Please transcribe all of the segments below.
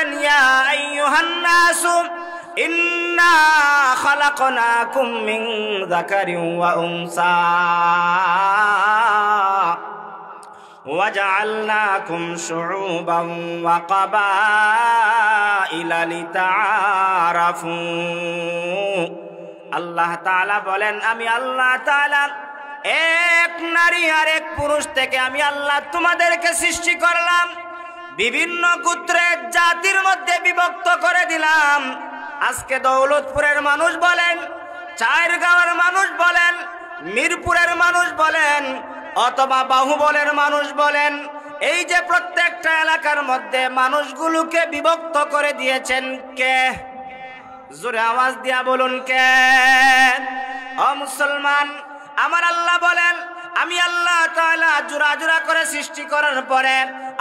বলেন, ইয়া আইয়ুহান নাসু ইন্না খালাকনাকুম মিন যাকারিন ওয়া উনসা وجعلناكم شعوبا وقبائل لتعارفوا আল্লাহ তাআলা বলেন, আমি আল্লাহ তাআলা এক নারী আর এক পুরুষ থেকে আমি আল্লাহ তোমাদেরকে সৃষ্টি করলাম, বিভিন্ন গোত্রের জাতির মধ্যে বিভক্ত করে দিলাম। আজকে দৌলতপুরের মানুষ বলেন, চায়েরগাঁওয়ের মানুষ বলেন, মিরপুরের মানুষ বলেন, অথবা বাহুবলের মানুষ বলেন, এই যে প্রত্যেকটা এলাকার মধ্যে মানুষগুলোকে বিভক্ত করে দিয়েছেন কে? জোরে আওয়াজ দিয়া বলুন কে? ও মুসলমান, আমার আল্লাহ বলেন, আমি আল্লাহ তাআলা জোড়া জোড়া করে সৃষ্টি করার পরে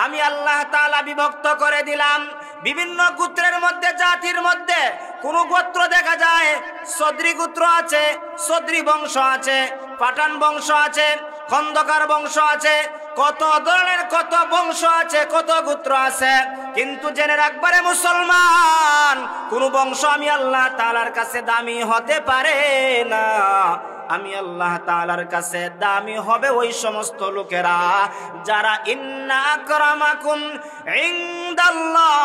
আমি আল্লাহ তাআলা বিভক্ত করে দিলাম। বিভিন্ন গোত্রের মধ্যে, জাতির মধ্যে কোন গোত্র দেখা যায় সদরি গোত্র আছে, সদরি বংশ আছে, পাঠান বংশ আছে, খন্দকার বংশ আছে, কত ধরনের কত বংশ আছে, কত গোত্র আছে। কিন্তু জেনে রাখবারে মুসলমান, কোন বংশ আমি আল্লাহ তাআলার কাছে দামি হতে পারে না। আমি আল্লাহ তাআলার কাছে দামি হবে ওই সমস্ত লোকেরা যারা ইন্না আকরামাকুম ইনদাল্লাহি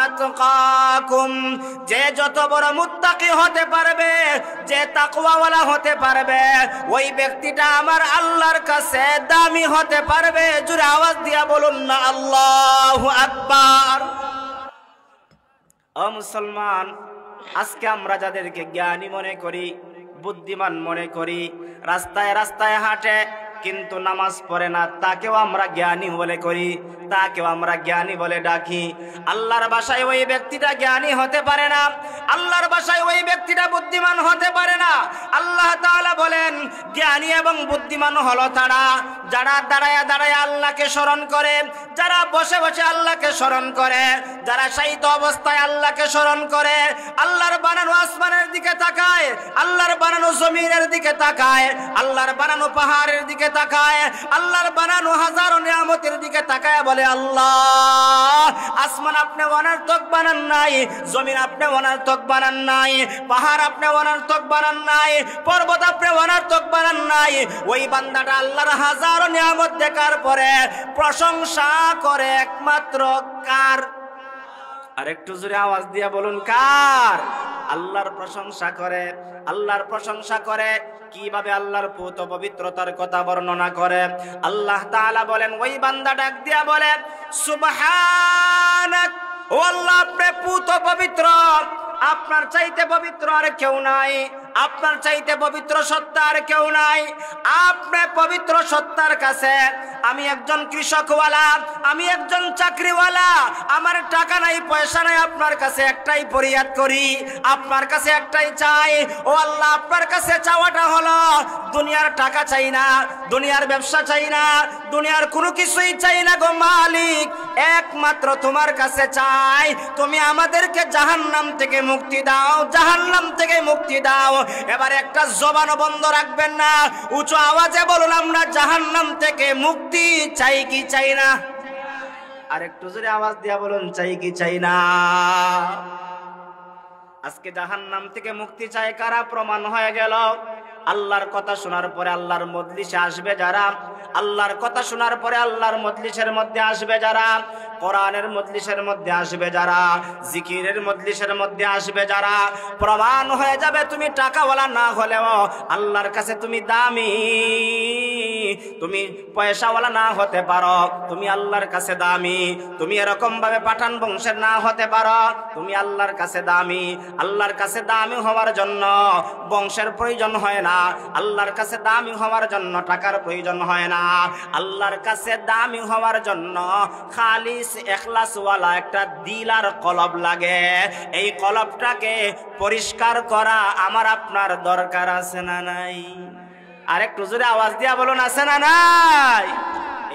আতকাকুম, যে যত বড় মুত্তাকি হতে পারবে, যে তাকওয়াওয়ালা হতে পারবে, ওই ব্যক্তিটা আমার আল্লাহর কাছে দামি হতে পারবে। জোরে আওয়াজ দিয়া বলুন না আল্লাহু আকবার। ও মুসলমান, আজকে আমরা যাদেরকে জ্ঞানী মনে করি, বুদ্ধিমান মনে করি, রাস্তায় রাস্তায় হাঁটে কিন্তু নামাজ পড়ে না, তাকেও আমরা জ্ঞানী বলে করি, তাকেও আমরা জ্ঞানী বলে ডাকি। আল্লাহর ভাষায় ওই ব্যক্তিটা জ্ঞানী হতে পারে না, আল্লাহর ভাষায় ওই ব্যক্তিটা বুদ্ধিমান হতে পারে না। আল্লাহ তাআলা বলেন, জ্ঞানী এবং বুদ্ধিমান হলো তারা যারা দাঁড়ায়া দাঁড়ায়া আল্লাহকে স্মরণ করে, যারা বসে বসে আল্লাহকে স্মরণ করে, যারা শায়িত অবস্থায় আল্লাহকে স্মরণ করে, আল্লাহর বানানো আসমানের দিকে তাকায়, আল্লাহর বানানো জমিনের দিকে তাকায়, আল্লাহর বানানো পাহাড়ের দিকে তাকায়, আল্লাহর বানানো হাজারো নিয়ামতের দিকে তাকায় বলে, আল্লাহ আসমান আপনি অনর্থক বানান নাই, জমিন আপনি অনর্থক বানান নাই, পাহাড় আপনি অনর্থক বানান নাই, পর্বত আপনি অনর্থক বানান নাই। ওই বান্দাটা আল্লাহর হাজারো নিয়ামত দেখার পরে প্রশংসা করে একমাত্র কার? আর একটু জোরে আওয়াজ দিয়া বলুন কার? আল্লাহর প্রশংসা করে। আল্লাহর প্রশংসা করে কিভাবে? আল্লাহর পূত পবিত্রতার কথা বর্ণনা করে। আল্লাহ তাআলা বলেন, ওই বান্দা ডাক দিয়া বলে, সুবহানাক, ও আল্লাহ আপনি পূত পবিত্র, আপনার চাইতে পবিত্র আর কেউ নাই, আপনার চাইতে পবিত্র সত্তা আর কেউ নাই। আপনি পবিত্র সত্তার কাছে আমি একজন কৃষকওয়ালা, আমি একজন চাকরিওয়ালা, আমার টাকা নাই পয়সা নাই, আপনার কাছে একটাই ফরিয়াদ করি, আপনার কাছে একটাই চাই। ও আল্লাহ, আপনার কাছে চাওয়াটা হলো দুনিয়ার টাকা চাই না, দুনিয়ার ব্যবসা চাই না, দুনিয়ার কোনো কিছুই চাই না গো মালিক, একমাত্র তোমার কাছে চাই তুমি আমাদেরকে জাহান্নাম থেকে মুক্তি দাও, জাহান্নাম থেকে মুক্তি দাও। এবার একটা জবানও বন্ধ রাখবেন না, উঁচু আওয়াজে বলুন, আমরা জাহান্নাম থেকে মুক্তি চাই কি চাই না? আর একটু জোরে আওয়াজ দিয়া বলুন, চাই কি চাই না? আজকে জাহান্নাম থেকে মুক্তি চায় কারা? প্রমাণ হয়ে গেল। আল্লাহর কথা শোনার পরে আল্লাহর মজলিসে আসবে যারা, আল্লাহর কথা শোনার পরে আল্লাহর মজলিসের মধ্যে আসবে যারা, কোরআনের মজলিসের মধ্যে আসবে যারা, জিকিরের মজলিসের মধ্যে আসবে যারা, প্রমাণ হয়ে যাবে তুমি টাকাওয়ালা না হলেও আল্লাহর কাছে তুমি দামি, তুমি পয়সাওয়ালা না হতে পারো, তুমি আল্লাহর কাছে দামি। তুমি এরকম ভাবে পাঠান বংশের না হতে পারো, তুমি আল্লাহর কাছে দামি। আল্লাহর কাছে দামি হওয়ার জন্য বংশের প্রয়োজন হয় না, আল্লাহর কাছে দামি হওয়ার জন্য টাকার প্রয়োজন হয় না, আল্লাহর কাছে দামি হওয়ার জন্য খালিস ইখলাসওয়ালা একটা দিল আর কলব লাগে। এই কলবটাকে পরিষ্কার করা আমার আপনার দরকার আছে না নাই? আর একটু জোরে আওয়াজ দিয়া বলুন, আছে না নাই?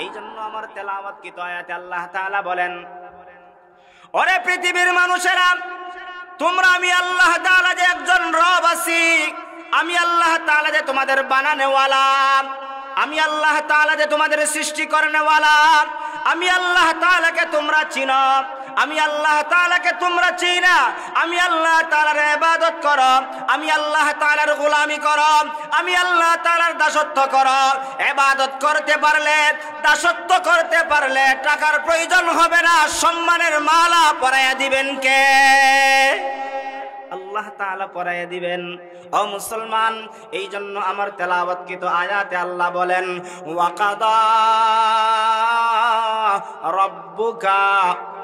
এই জন্য আমার তেলাওয়াতকৃত আয়াতে আল্লাহ তাআলা বলেন, ওরে পৃথিবীর মানুষেরা, তোমরা আমি আল্লাহ তাআলা যে একজন রব আছি, আমি আল্লাহ তাআলা যে তোমাদের বানানেওয়ালা, আমি আল্লাহ তাআলা যে তোমাদের সৃষ্টি করনেওয়ালা, আমি আল্লাহ তাআলাকে তোমরা চিনো, আমি আল্লাহ তাআলাকে তোমরা চিনা, আমি আল্লাহ তাআলার ইবাদত করো, আমি আল্লাহ তাআলার গোলামি করো, আমি আল্লাহ তাআলার দাসত্ব করো। ইবাদত করতে পারলে, দাসত্ব করতে পারলে টাকার প্রয়োজন হবে না, সম্মানের মালা পরাইয়া দিবেন কে? আল্লাহ তাআলা পরাইয়া দিবেন। ও মুসলমান, এই জন্য আমার তেলাওয়াতকৃত আয়াতে আল্লাহ বলেন ওয়াকাদা রব্বুকা,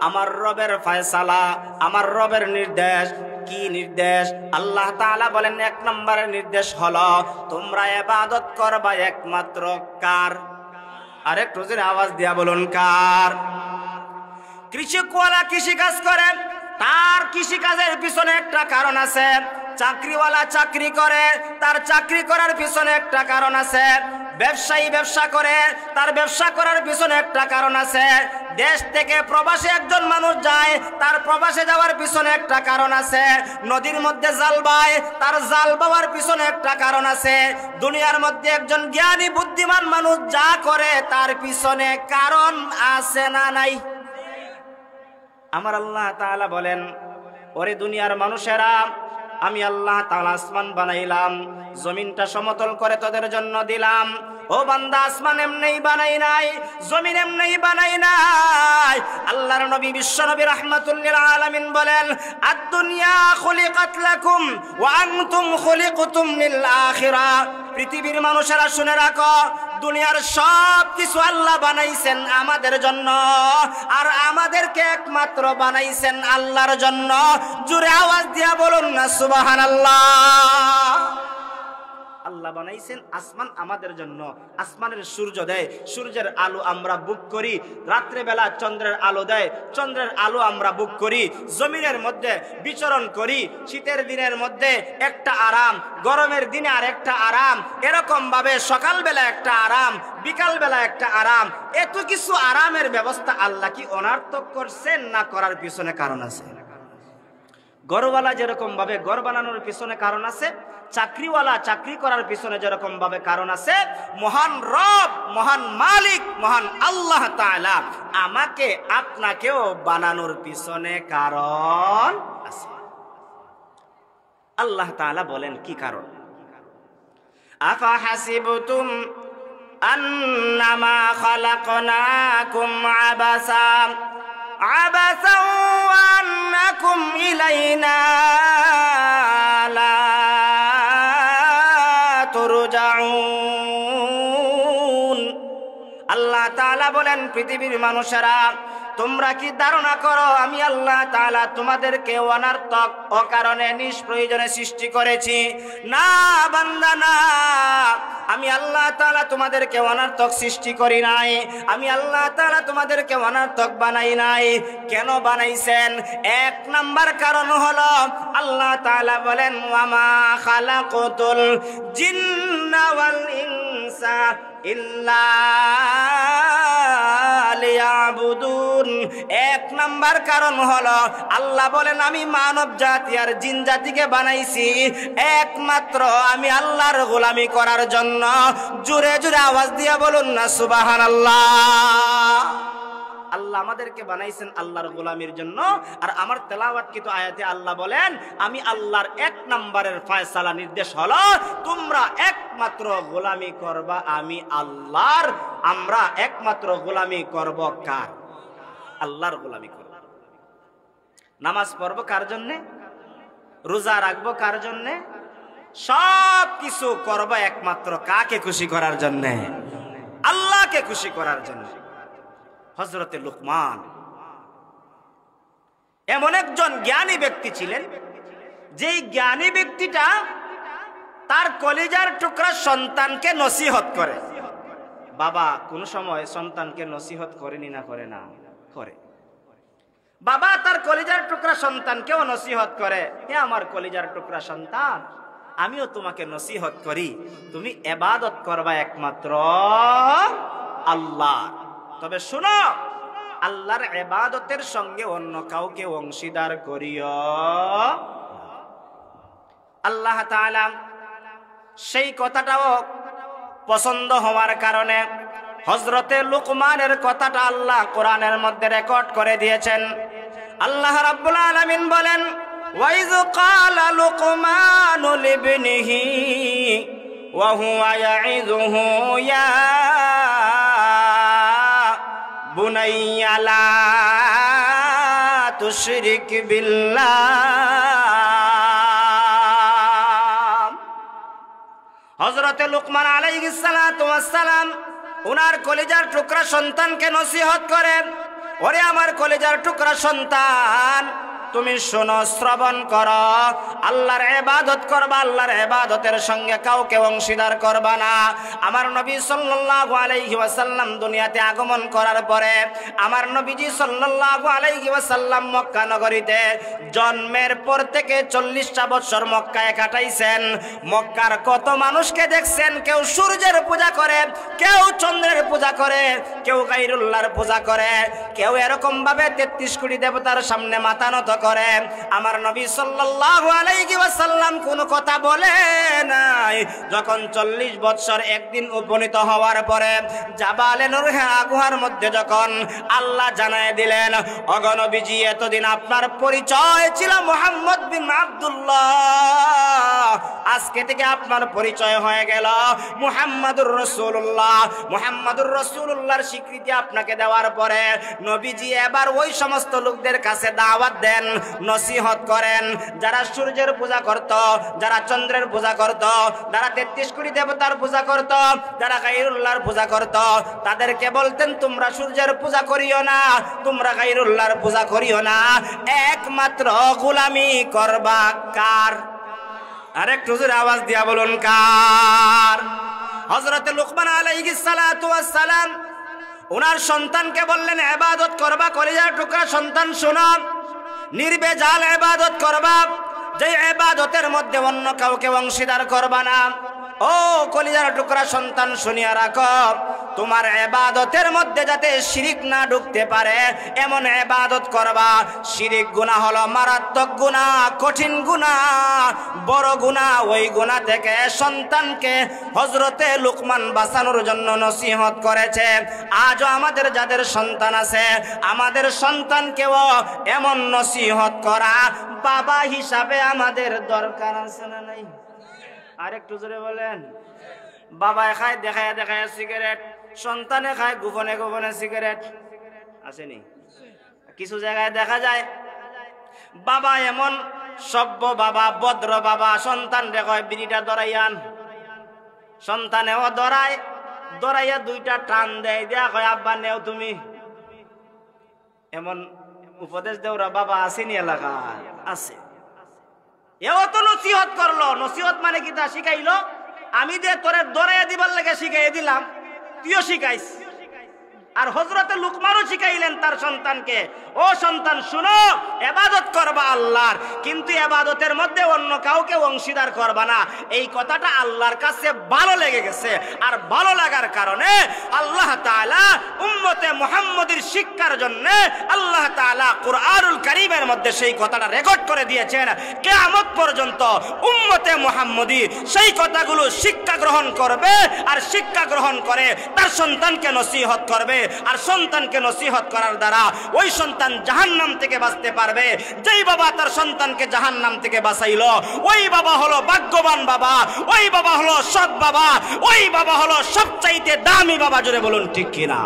আমার রবের ফয়সালা, আমার রবের নির্দেশ। কি নির্দেশ? আল্লাহ তাআলা বলেন এক নম্বরের নির্দেশ হলো তোমরা ইবাদত করবা একমাত্র কার? আরেকটু জোরে আওয়াজ দিয়া বলুন কার? কৃষকওয়ালা কৃষিকাজ করে, তার কৃষিকাজের পিছনে একটা কারণ আছে। চাকরিওয়ালা চাকরি করে, তার চাকরি করার পিছনে একটা কারণ আছে। ব্যবসায়ী ব্যবসা করে, তার ব্যবসা করার পিছনে একটা কারণ আছে। দেশ থেকে প্রবাসে একজন মানুষ যায়, তার প্রবাসে যাওয়ার পিছনে একটা কারণ আছে। নদীর মধ্যে জাল বায়, তার জাল বাওয়ার পিছনে একটা কারণ আছে। দুনিয়ার মধ্যে একজন জ্ঞানী বুদ্ধিমান মানুষ যা করে তার পিছনে কারণ আছে না নাই? আমার আল্লাহ তাআলা বলেন ওরে দুনিয়ার মানুষেরা, আমি আল্লাহ তাআলা আসমান বানাইলাম, জমিনটা সমতল করে তোদের জন্য দিলাম। ও বান্দা, আসমান এমনি বানাই নাই, জমিন এমনি বানাই নাই। আল্লাহর নবী বিশ্ব নবী রাহমাতুল লিল আলামিন বলেন আদ-দুনিয়া খুলিকাত লাকুম ওয়া আনতুম খুলিকতুম লিল আখিরাহ। পৃথিবীর মানুষেরা শুনে রাখো, দুনিয়ার সব কিছু আল্লাহ বানাইছেন আমাদের জন্য, আর আমাদেরকে একমাত্র বানাইছেন আল্লাহর জন্য। জোরে আওয়াজ দিয়া বলুন না সুবহানাল্লাহ। আল্লাহ বানাইছেন আসমান আমাদের জন্য। আসমানের সূর্য দেয়, সূর্যের আলো আমরা বুক করি। রাত্রে বেলা চন্দ্রের আলো দেয়, চন্দ্রের আলো আমরা বুক করি। জমিনের মধ্যে বিচরণ করি। শীতের দিনের মধ্যে একটা আরাম, গরমের দিনে আর একটা আরাম, এরকম ভাবে সকালবেলা একটা আরাম, বিকালবেলা একটা আরাম। এত কিছু আরামের ব্যবস্থা আল্লাহ কি অনার্থক করছেন না করার পিছনে কারণ আছে? ঘরওয়ালা যেরকম ভাবে ঘর বানানোর পিছনে কারণ আছে, চাকরিওয়ালা চাকরি করার পিছনে যেরকম ভাবে কারণ আছে, মহান রব, মহান মালিক, মহান আল্লাহ তাআলা আমাকে আপনাকেও বানানোর পিছনে কারণ আছে। আল্লাহ তাআলা বলেন কি কারণ? আফা হাসিবতুম আন্নামা খালাকনাকুম আবাসা আবাসা ওয়া আন্নাকুম ইলাইনা লা তুরজাউন। আল্লাহ তাআলা বলেন পৃথিবীর মানুষেরা, তোমরা কি ধারণা করো আমি আল্লাহ তাআলা তোমাদেরকে অনার্থক অকারণে নিষ্প্রয়োজনে সৃষ্টি করেছি? না বান্দা না, আমি আল্লাহ তাআলা তোমাদেরকে অনার্থক সৃষ্টি করি নাই। আমি আল্লাহ তাআলা তোমাদেরকে অনার্থক বানাই নাই। কেন বানাইছেন? এক নাম্বার কারণ হলো আল্লাহ তাআলা বলেন ওয়ামা খালাকতুল জিন্না ওয়াল ইনসা ইল্লা লিয়াবুদুন। এক নাম্বার কারণ হলো আল্লাহ বলেন আমি মানব জাতি আর জিন জাতিকে বানাইছি একমাত্র আমি আল্লাহর গোলামি করার জন্য। জোরে জোরে আওয়াজ দিয়া বলুন না সুবহানাল্লাহ। আল্লাহ আমাদেরকে বানাইছেন আল্লাহর গোলামির জন্য। আর আমার তেলাওয়াতকৃত আয়াতে আল্লাহ বলেন আমি আল্লাহর এক নম্বরের ফয়সালা নির্দেশ হলো তোমরা একমাত্র গোলামি করবা আমি আল্লাহর। আমরা একমাত্র গোলামি করব কার? আল্লাহর গোলামি করব। নামাজ পড়ব কার জন্যে? রোজা রাখবো কার জন্যে? সব কিছু করব একমাত্র কাকে খুশি করার জন্যে? আল্লাহকে খুশি করার জন্য। হযরতে লুকমান এমন একজন জ্ঞানী ব্যক্তি ছিলেন, যেই জ্ঞানী ব্যক্তিটা তার কলিজার টুকরা সন্তানকে নসিহত করে। বাবা কোন সময় সন্তানকে নসিহত করেনি না? করে না? করে। বাবা তার কলিজার টুকরা সন্তানকেও নসিহত করে, হে আমার কলিজার টুকরা সন্তান, আমিও তোমাকে নসিহত করি, তুমি ইবাদত করবা একমাত্র আল্লাহ। তবে শোনো, আল্লাহর ইবাদতের সঙ্গে অন্য কাউকে অংশীদার করিও। আল্লাহ তাআলা সেই কথাটাও পছন্দ হওয়ার কারণে হযরতে লুকমানের কথাটা আল্লাহ কোরআনের মধ্যে রেকর্ড করে দিয়েছেন। আল্লাহ রাব্বুল আলামিন বলেন, ওয়াইয ক্বালা লুকমানু লিবনিহি ওয়া হুয়া ইয়াইযুহু ইয়া বুনাইয়া লা তুশরিক বিল্লাহ। হযরতে লুকমান আলাইহিস সালাতু ওয়াস সালাম ওনার কলিজার টুকরা সন্তানকে নসিহত করেন, ওরে আমার কলিজার টুকরা সন্তান, তুমি শোনো, শ্রবণ করো, আল্লাহর ইবাদত করবা, আল্লাহর ইবাদতের সঙ্গে কাউকে অংশীদার করবা না। আমার নবী সাল্লাল্লাহু আলাইহি ওয়াসাল্লাম দুনিয়াতে আগমন করার পরে আমার নবীজি সাল্লাল্লাহু আলাইহি ওয়াসাল্লাম মক্কা নগরীতে জন্মের পর থেকে 40টা বছর মক্কায় কাটাইছেন। মক্কার কত মানুষকে দেখছেন, কেউ সূর্যের পূজা করে, কেউ চন্দ্রের পূজা করে, কেউ গায়রুল্লাহর পূজা করে, কেউ এরকম ভাবে 33 কোটি দেবতার সামনে মাথা নত করে। আমার নবী সাল্লাল্লাহু আলাইহি ওয়াসাল্লাম কোনো কথা বলে নাই। যখন 40 বছর একদিন উপনীত হওয়ার পরে জাবালে নুরহা গুহার মধ্যে যখন আল্লাহ জানায় দিলেন, ওগো নবীজি, এতদিন আপনার পরিচয় ছিল মুহাম্মদ বিন আব্দুল্লাহ, আজকে থেকে আপনার পরিচয় হয়ে গেল মুহাম্মাদুর রাসূলুল্লাহ। মুহাম্মাদুর রাসূলুল্লাহর স্বীকৃতি আপনাকে দেওয়ার পরে নবীজি এবার ওই সমস্ত লোকদের কাছে দাওয়াত দেন, নসিহত করেন, যারা সূর্যের পূজা করত, যারা চন্দ্রের পূজা করত, যারা 33 কোটি দেবতার পূজা করত, যারা গায়রুল্লাহর পূজা করত, তাদেরকে বলতেন, তোমরা সূর্যের পূজা করিও না, তোমরা গায়রুল্লাহর পূজা করিও না, একমাত্র গোলামি করবা কার? আরেকটু জোরে আওয়াজ দিয়া বলুন, কার? হযরতে লুকমান আলাইহিস সালাতু ওয়াস সালাম ওনার সন্তানকে বললেন, ইবাদত করবা, কলিজার টুকরা সন্তান শোনো, নির্বেজাল ইবাদত করবা, যে ইবাদতের মধ্যে অন্য কাউকে অংশীদার করবা না। ও কলিজার টুকরা সন্তান, শুনিয়া রাখো, তোমার ইবাদতের মধ্যে যাতে শিরিক না ঢুকতে পারে এমন ইবাদত করবা। শিরিক গুনাহ হলো মারাত্মক গুনাহ, কঠিন গুনাহ, বড় গুনাহ। ওই গুনাহ থেকে সন্তানকে হযরতে লুকমান বাঁচানোর জন্য নসিহত করেছে। আজও আমাদের যাদের সন্তান আছে, আমাদের সন্তানকেও এমন নসিহত করা বাবা হিসাবে আমাদের দরকার আছে না নাই? আরেকটু জোরে বলেন। বাবায় খায় দেখায় দেখায় সিগারেট, সন্তানে খায় গোপনে গোপনে সিগারেট, আসেনি? কিছু জায়গায় দেখা যায় বাবা এমন সভ্য বাবা, ভদ্র বাবা, সন্তান দেখায় বিড়িটা ধরাইয়ান, সন্তানেও ধরায়, ধরাইয়া 2টা টান দেয়, দেয়া কয় আব্বা নেও তুমি। এমন উপদেশ দেওরা বাবা আসেনি এলাকায়? আছে। এও তো নসিহত করলো। নসিহত মানে কি? তা শিখাইলো, আমি যে তোরে দরাইয়া দিবার লাগে শিখাইয়া দিলাম, তুইও শিখাইস। আর হযরতে লুকমানও শিখাইলেন তার সন্তানকে, ও সন্তান শুনো, ইবাদত করবা আল্লাহর, কিন্তু ইবাদতের মধ্যে অন্য কাউকে অংশীদার করবা না। এই কথাটা আল্লাহর কাছে ভালো লেগে গেছে, আর ভালো লাগার কারণে আল্লাহ তাআলা উম্মতে মুহাম্মদীর শিক্ষার জন্য আল্লাহ তাআলা কুরআনুল কারীমের মধ্যে সেই কথাটা রেকর্ড করে দিয়েছেন। কিয়ামত পর্যন্ত উম্মতে মুহাম্মদী সেই কথাগুলো শিক্ষা গ্রহণ করবে, আর শিক্ষা গ্রহণ করে তার সন্তানকে নসিহত করবে, আর সন্তানকে নসিহত করার দ্বারা ওই সন্তান জাহান্নাম থেকে বাঁচতে পারবে। যেই বাবা তার সন্তানকে জাহান্নাম থেকে বাঁচাইলো, ওই বাবা হলো ভাগ্যবান বাবা, ওই বাবা হলো সৎ বাবা, ওই বাবা হলো সবচাইতে দামি বাবা। জোরে বলুন ঠিক কিনা?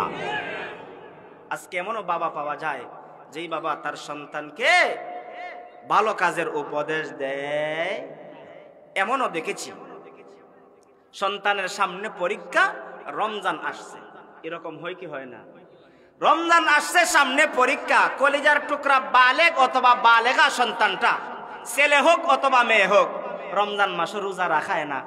আজকে এমনও বাবা পাওয়া যায় যেই বাবা তার সন্তানকে ভালো কাজের উপদেশ দেয়। এমনও দেখেছি, সন্তানের সামনে পরীক্ষা, রমজান আসছে, এরকম হয় কি হয় না? রমজান আসছে, সামনে পরীক্ষা, কলিজার টুকরা বালেগ অথবা বালেগা সন্তানটা, ছেলে হোক অথবা মেয়ে হোক, রমজান মাসে রোজা রাখায় না।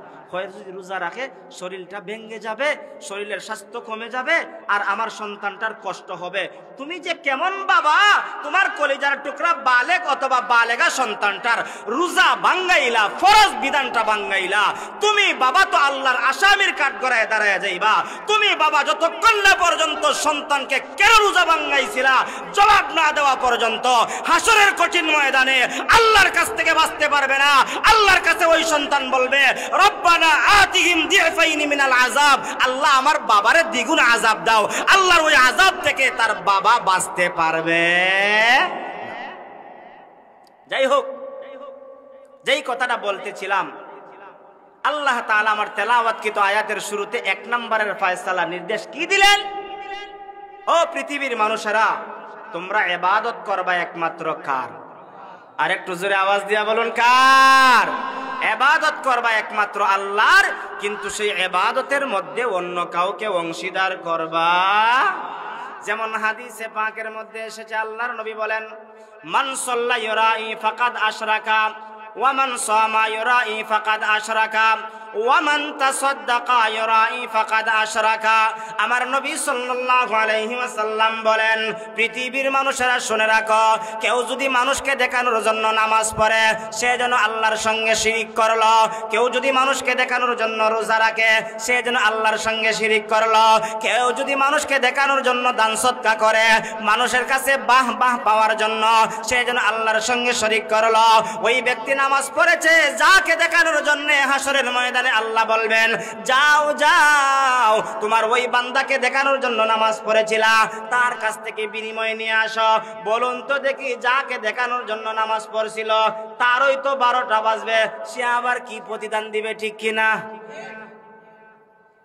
যদি রোজা রাখে শরীরটা ভেঙে যাবে, শরীরের স্বাস্থ্য কমে যাবে, আর আমার সন্তানটার কষ্ট হবে। তুমি যে কেমন বাবা, তোমার কলিজার টুকরা বালেগ অথবা বালেগা সন্তানটার রোজা ভাঙ্গাইলা, ফরজ বিধানটা ভাঙ্গাইলা। তুমি বাবা তো আল্লাহর আসামির কাঠগড়ায় দাঁড়ায় যাইবা। তুমি বাবা যতক্ষণ না পর্যন্ত সন্তানকে কেন রোজা ভাঙ্গাইছিলা জবাব না দেওয়া পর্যন্ত হাসরের কঠিন ময়দানে আল্লাহর কাছ থেকে বাঁচতে পারবে না। আল্লাহর কাছে ওই সন্তান বলবে, রব্বানা আতিহিম দিফাইনি মিনাল আযাব, আল্লাহ আমার বাবারে দ্বিগুণ আযাব দাও। আল্লাহর ওই আযাব থেকে তার বাবা বাঁচতে পারবে। যাই হোক, যেই কথাটা বলতেছিলাম, আল্লাহ তাআলা আমার তেলাওয়াতকৃত আয়াতের শুরুতে 1 নম্বরের ফয়সালা নির্দেশ কি দিলেন? ও পৃথিবীর মানুষেরা, তোমরা ইবাদত করবা একমাত্র কার? আর একটু জোরে আওয়াজ দিয়া বলুন, কার? ইবাদত করবা একমাত্র আল্লাহর, কিন্তু সেই ইবাদতের মধ্যে অন্য কাউকে অংশীদার করবা। যেমন হাদিসে পাকের মধ্যে এসেছে, আল্লাহর নবী বলেন, মান সাল্লা ইউরাই ফাকাদ আশরাকা ওয়া মান সামা ইউরাই ফাকাদ আশরাকা ওয়া মান তাসাদ্দাকা ইউরাই ফাকাদ আশরাকা। আমার নবী সাল্লাল্লাহু আলাইহি ওয়াসাল্লাম বলেন, পৃথিবীর মানুষেরা শুনে রাখো, কেউ যদি মানুষকে দেখানোর জন্য নামাজ পড়ে, সে যেন আল্লাহর সঙ্গে শিরিক করলো। কেউ যদি মানুষকে দেখানোর জন্য রোজা রাখে, সে যেন আল্লাহর সঙ্গে শিরিক করলো। কেউ যদি মানুষকে দেখানোর জন্য দান সদকা করে, মানুষের কাছে বাহ বাহ পাওয়ার জন্য, সে যেন আল্লাহর সঙ্গে শরীক করলো। ওই ব্যক্তি নামাজ পড়েছে যাকে দেখানোর জন্য, হাসরের ময়দানে আল্লাহ বলবেন, যাও যাও, তোমার ওই বান্দাকে দেখানোর জন্য নামাজ পড়েছিলা, তার কাছ থেকে বিনিময় নিয়ে আসো। বলুন তো দেখি, যাকে দেখানোর জন্য নামাজ পড়ছিল তারই তো 12টা বাজবে, সে আবার কি প্রতিদান দিবে, ঠিক কিনা?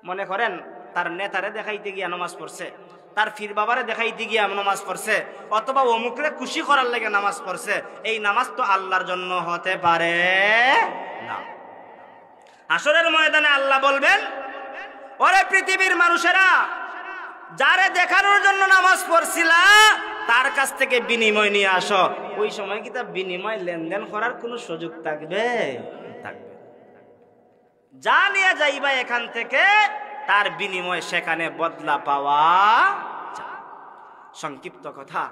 মনে করেন তার নেতারে দেখাইতে গিয়া নামাজ পড়ছে, তার ফির বাবারে দেখাইতে গিয়া নামাজ পড়ছে, অথবা অমুকরে খুশি করার লেগে নামাজ পড়ছে। এই নামাজ তো আল্লাহর জন্য হতে পারে না। হাসরের ময়দানে আল্লাহ বলবেন, ওরে পৃথিবীর মানুষেরা, যারে দেখানোর জন্য নামাজ পড়ছিলা তার কাছ থেকে বিনিময় নিয়ে আসো। ওই সময় কি তা বিনিময় লেনদেন করার কোনো সুযোগ থাকবে? থাকবে। যা নিয়ে যাইবা এখান থেকে, তার বিনিময় সেখানে বদলা পাওয়া যায়। সংক্ষিপ্ত কথা,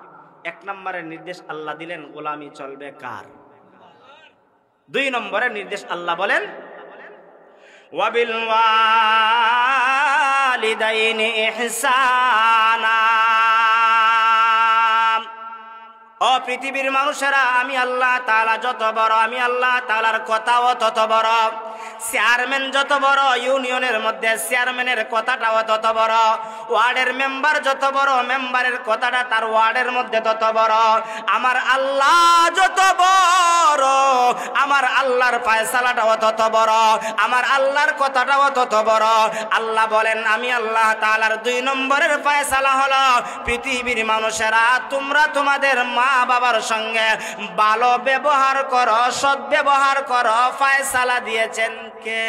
1 নম্বরের নির্দেশ আল্লাহ দিলেন, গোলামি চলবে কার? 2 নম্বরের নির্দেশ আল্লাহ বলেন, ওয়াবিল ওয়ালিদাইনি ইহসানা। ও পৃথিবীর মানুষেরা, আমি আল্লাহ তাআলা যত বড়, আমি আল্লাহ তাআলার কথাও তত বড়। চেয়ারম্যান যত বড়, ইউনিয়নের মধ্যে চেয়ারম্যানের কথাটাও তত বড়। ওয়ার্ডের মেম্বার যত বড়, মেম্বারের কথাটা তার ওয়ার্ডের মধ্যে তত বড়। আমার আল্লাহ যত বড়, আমার আল্লাহর ফয়সালাটাও তত বড়, আমার আল্লাহর কথাটাও তত বড়। আল্লাহ বলেন, আমি আল্লাহ তাআলার 2 নম্বরের ফয়সালা হলো, পৃথিবীর মানুষেরা, তোমরা তোমাদের মা বাবার সঙ্গে ভালো ব্যবহার করো, সৎ ব্যবহার করো। ফয়সালা দিয়েছেন কে?